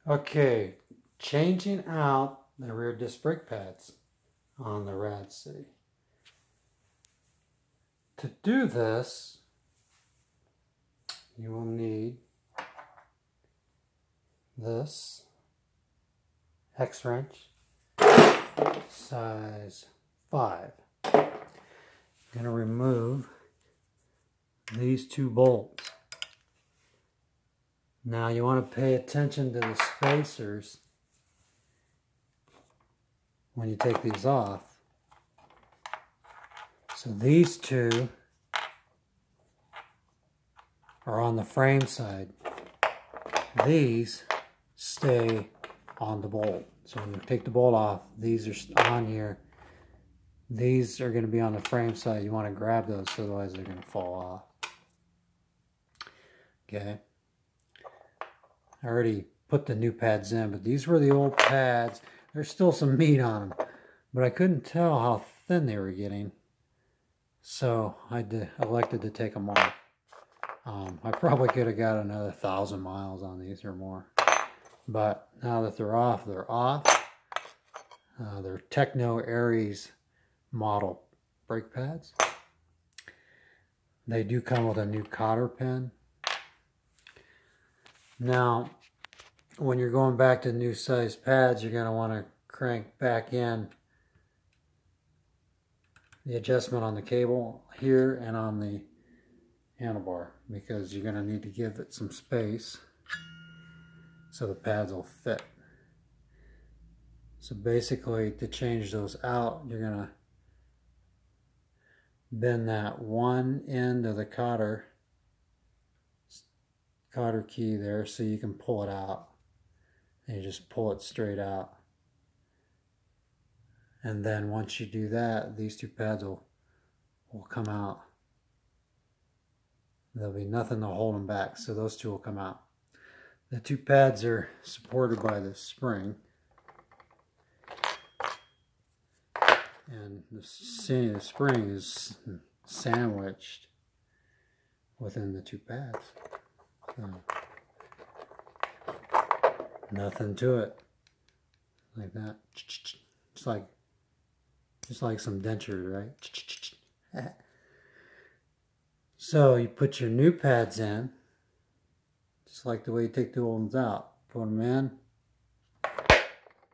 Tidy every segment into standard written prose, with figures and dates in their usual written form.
Okay, changing out the rear disc brake pads on the Rad City. To do this, you will need this hex wrench, size 5. I'm going to remove these 2 bolts. Now you want to pay attention to the spacers when you take these off. So these 2 are on the frame side. These stay on the bolt. So when you take the bolt off, these are on here. These are going to be on the frame side. You want to grab those, otherwise they're going to fall off. Okay. I already put the new pads in, but these were the old pads. There's still some meat on them, but I couldn't tell how thin they were getting, so I elected to take them off. I probably could have got another 1,000 miles on these or more, but now that they're off, they're off. They're Techno Aries model brake pads. They do come with a new cotter pin. Now, when you're going back to new size pads, you're going to want to crank back in the adjustment on the cable here and on the handlebar, because you're going to need to give it some space so the pads will fit. So basically, to change those out, you're going to bend that one end of the cotter key there so you can pull it out, and you just pull it straight out. And then once you do that, these 2 pads will come out. There'll be nothing to hold them back, so those 2 will come out. The 2 pads are supported by the spring, and the spring is sandwiched within the 2 pads. So, nothing to it, like that. Just like some dentures, right? So you put your new pads in, just like the way you take the old ones out. Put them in.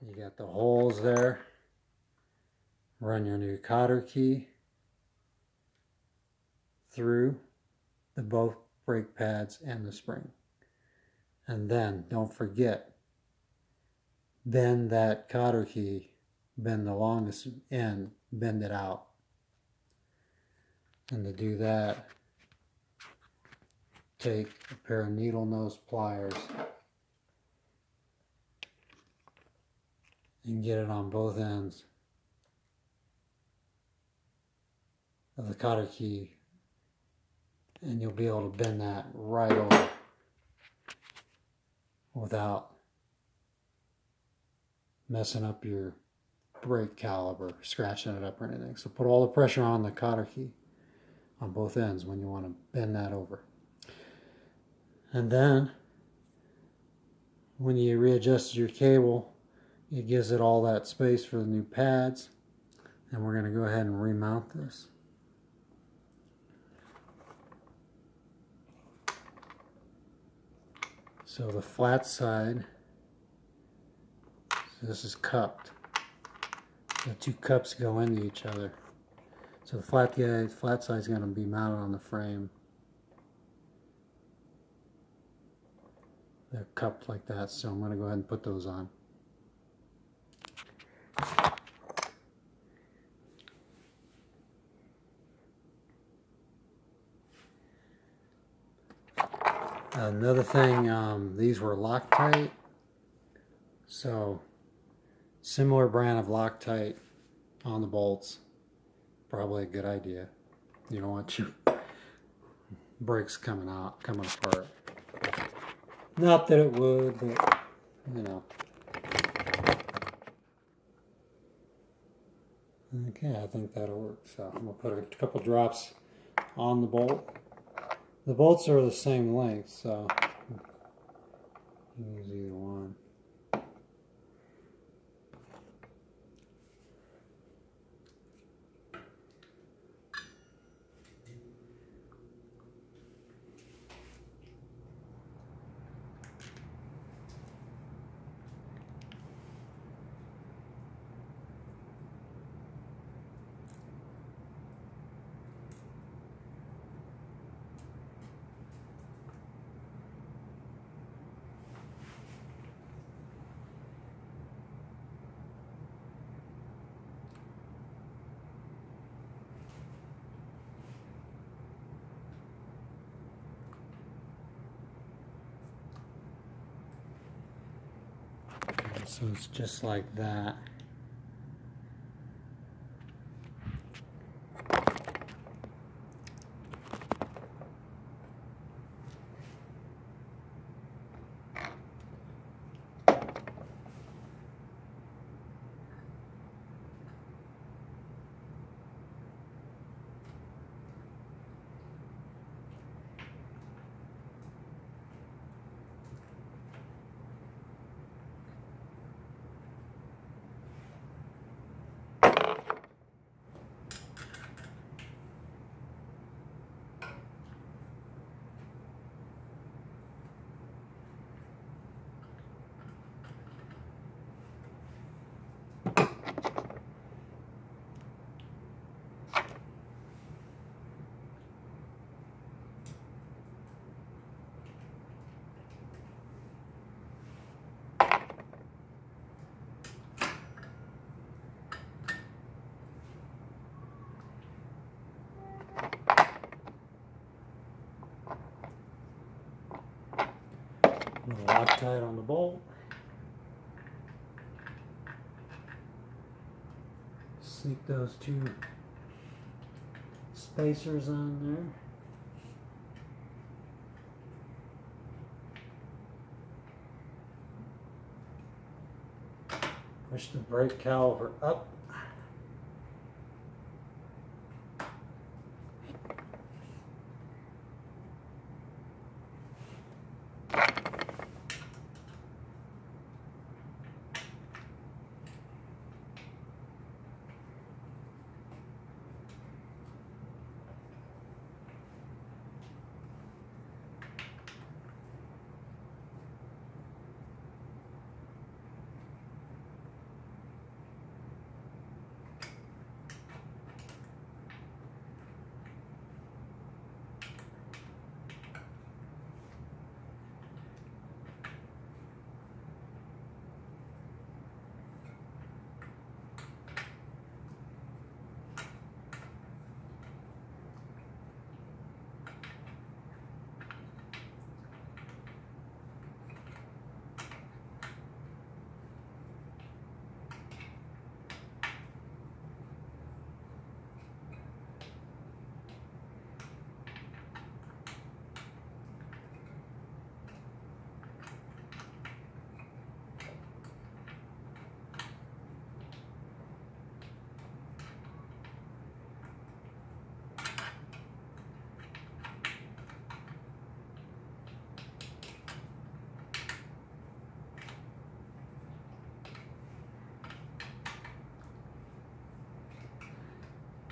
You got the holes there. Run your new cotter key through both brake pads and the spring. And then, don't forget, bend that cotter key, bend the longest end, bend it out. And to do that, take a pair of needle nose pliers and get it on both ends of the cotter key, and you'll be able to bend that right over without messing up your brake caliper, scratching it up or anything. So put all the pressure on the cotter key on both ends when you want to bend that over. And then when you readjust your cable, it gives it all that space for the new pads. And we're going to go ahead and remount this. So the flat side, so this is cupped. The 2 cups go into each other. So the flat side is going to be mounted on the frame. They're cupped like that, so I'm going to go ahead and put those on. Another thing, these were Loctite, so similar brand of Loctite on the bolts, probably a good idea. You don't want your brakes coming apart. Not that it would, but you know. Okay, I think that'll work. So I'm going to put a couple drops on the bolt. The bolts are the same length, so you can use either one. So it's just like that. Loctite on the bolt. Sneak those two spacers on there. Push the brake caliper up.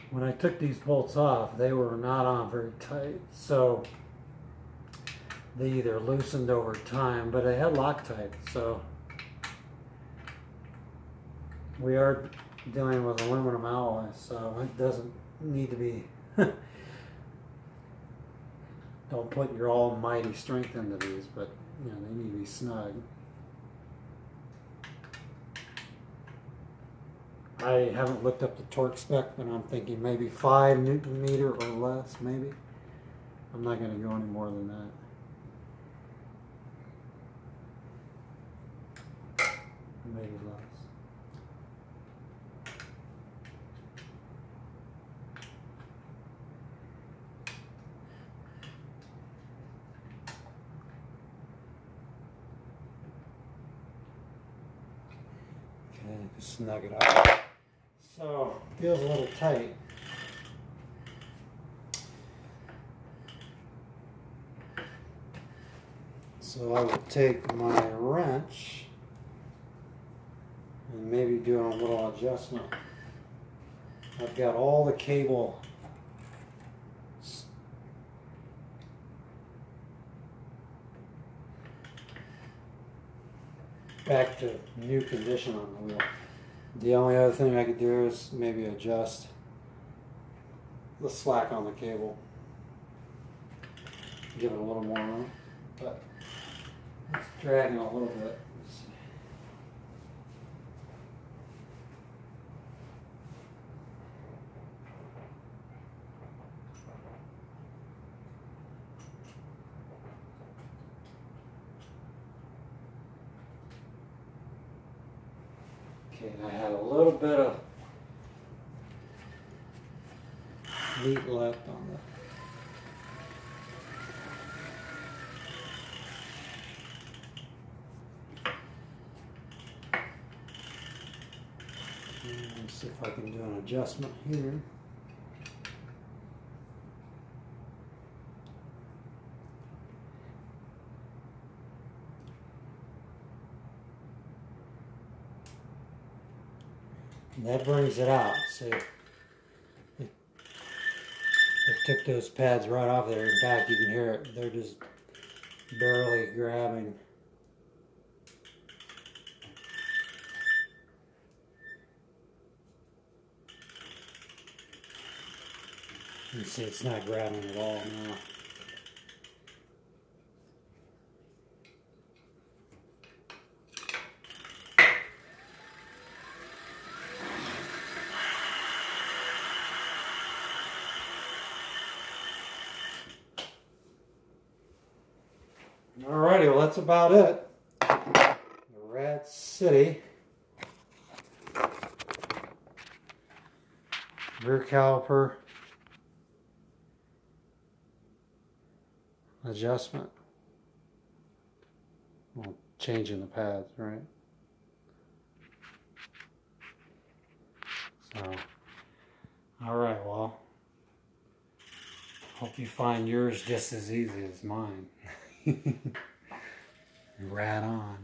When I took these bolts off, they were not on very tight, so they either loosened over time, but they had Loctite, so we are dealing with aluminum alloy, so it doesn't need to be don't put your almighty strength into these, but you know, they need to be snug. I haven't looked up the torque spec, but I'm thinking maybe 5 Newton meter or less, maybe. I'm not going to go any more than that. Maybe less. Okay, just snug it up. So, feels a little tight. So I will take my wrench and maybe do a little adjustment. I've got all the cable back to new condition on the wheel. The only other thing I could do is maybe adjust the slack on the cable. Give it a little more room, but it's dragging a little bit. Okay, I had a little bit of meat left on the let's see if I can do an adjustment here. And that brings it out. See, it took those pads right off there. In fact, you can hear it. They're just barely grabbing. You can see it's not grabbing at all now. Alrighty, well that's about it. The Rad City rear caliper adjustment. Well, changing the pads, right? So, alright, well, hope you find yours just as easy as mine. Rad on.